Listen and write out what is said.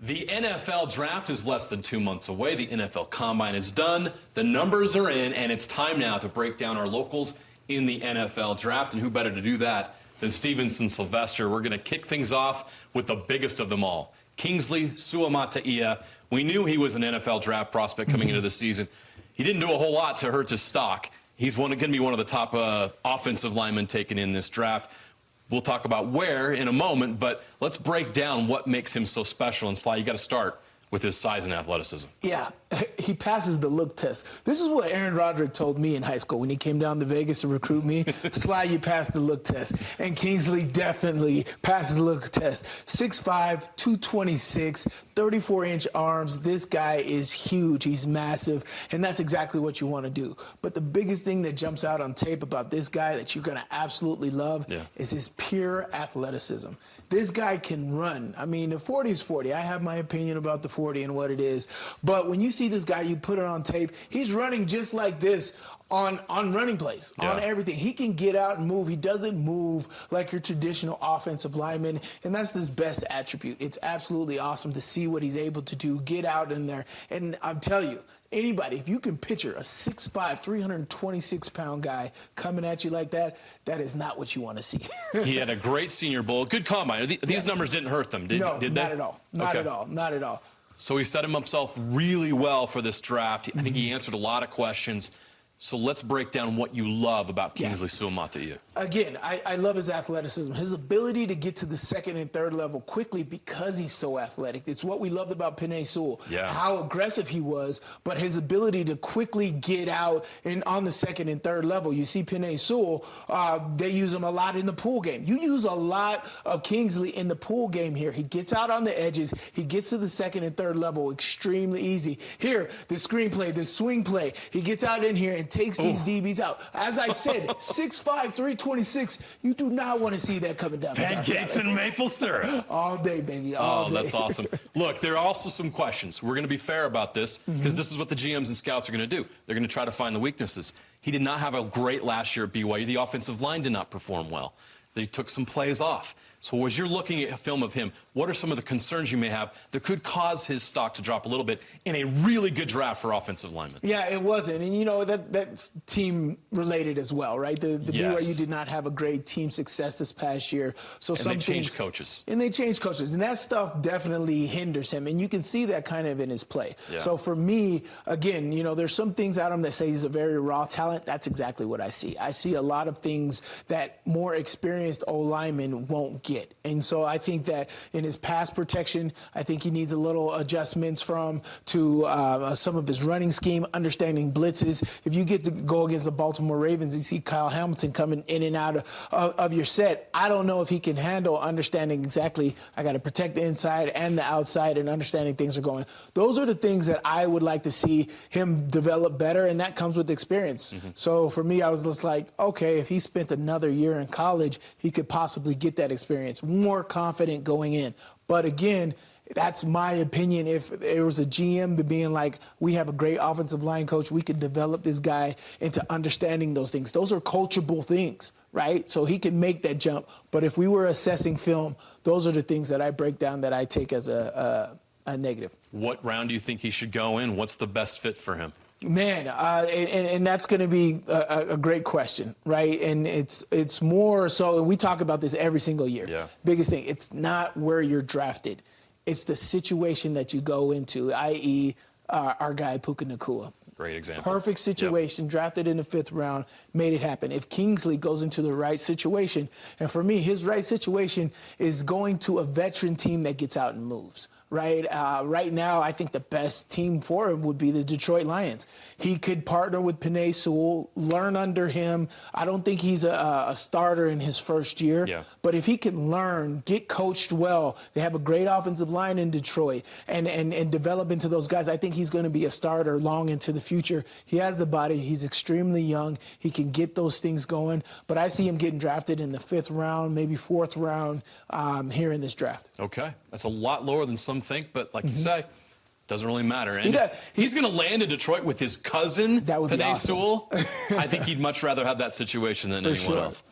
The NFL draft is less than 2 months away. The NFL Combine is done. The numbers are in, and it's time now to break down our locals in the NFL draft. And who better to do that than Stevenson Sylvester? We're going to kick things off with the biggest of them all, Kingsley Suamataia. We knew he was an NFL draft prospect coming into the season. He didn't do a whole lot to hurt his stock. He's going to be one of the top offensive linemen taken in this draft. We'll talk about where in a moment, but let's break down what makes him so special. And Sly, you got to start with his size and athleticism. Yeah, he passes the look test. This is what Aaron Roderick told me in high school when he came down to Vegas to recruit me. Sly, you passed the look test. And Kingsley definitely passes the look test. 6'5", 226, 34-inch arms. This guy is huge. He's massive, and that's exactly what you want to do. But the biggest thing that jumps out on tape about this guy that you're going to absolutely love is his pure athleticism. This guy can run. I mean, the 40 is 40. I have my opinion about the 40 and what it is. But when you see this guy, you put it on tape, he's running just like this on running plays, on everything. He can get out and move. He doesn't move like your traditional offensive lineman, and that's his best attribute. It's absolutely awesome to see what he's able to do, get out in there. And I'm telling you, anybody, if you can picture a 6'5", 326-pound guy coming at you like that, that is not what you want to see. He had a great Senior Bowl, good combine. These numbers didn't hurt them, did they? Not at all. Not at all. Not at all. So he set himself really well for this draft. I think he answered a lot of questions. So let's break down what you love about Kingsley Suamataia. Again, I love his athleticism, his ability to get to the second and third level quickly because he's so athletic. It's what we loved about Penei Sewell, how aggressive he was, but his ability to quickly get out and on the second and third level. You see Penei Sewell, they use him a lot in the pool game. You use a lot of Kingsley in the pool game here. He gets out on the edges. He gets to the second and third level extremely easy. Here, the screenplay, the swing play, he gets out in here and takes these DBs out. As I said, 6'5", 326, you do not want to see that coming down. Pancakes and maple syrup. All day, baby, all day. That's awesome. Look, there are also some questions. We're going to be fair about this because this is what the GMs and scouts are going to do. They're going to try to find the weaknesses. He did not have a great last year at BYU. The offensive line did not perform well. They took some plays off. So as you're looking at a film of him, what are some of the concerns you may have that could cause his stock to drop a little bit in a really good draft for offensive linemen? Yeah, it wasn't. And, you know, that's team-related as well, right? The BYU did not have a great team success this past year. So they changed coaches. And they changed coaches. And that stuff definitely hinders him. And you can see that kind of in his play. So for me, again, you know, there's some things out of him that say he's a very raw talent. That's exactly what I see. I see a lot of things that more experienced O-linemen won't get. And so I think that in his pass protection, I think he needs a little adjustments to some of his running scheme, understanding blitzes. If you get to go against the Baltimore Ravens, you see Kyle Hamilton coming in and out of your set. I don't know if he can handle understanding exactly, I got to protect the inside and the outside and understanding things are going. Those are the things that I would like to see him develop better, and that comes with experience. So for me, I was just like, okay, if he spent another year in college, he could possibly get that experience. More confident going in. But again, that's my opinion. If there was a GM being like, we have a great offensive line coach, we could develop this guy into understanding those things. Those are coachable things, right? So he can make that jump. But if we were assessing film, those are the things that I break down that I take as a negative. What round do you think he should go in? What's the best fit for him? Man, and that's going to be a great question, right? And it's more so, and we talk about this every single year. Biggest thing, it's not where you're drafted. It's the situation that you go into, i.e. Our guy Puka Nacua. Great example. Perfect situation, drafted in the 5th round, made it happen. If Kingsley goes into the right situation, and for me, his right situation is going to a veteran team that gets out and moves. Right? Right now, I think the best team for him would be the Detroit Lions. He could partner with Penei Sewell, learn under him. I don't think he's a starter in his first year. But if he can learn, get coached well, they have a great offensive line in Detroit, and develop into those guys, I think he's going to be a starter long into the future. He has the body. He's extremely young. He can get those things going. But I see him getting drafted in the 5th round, maybe 4th round here in this draft. Okay. That's a lot lower than some think, but like you say, doesn't really matter. And he's going to land in Detroit with his cousin, Penei Sewell. I think he'd much rather have that situation than anyone else.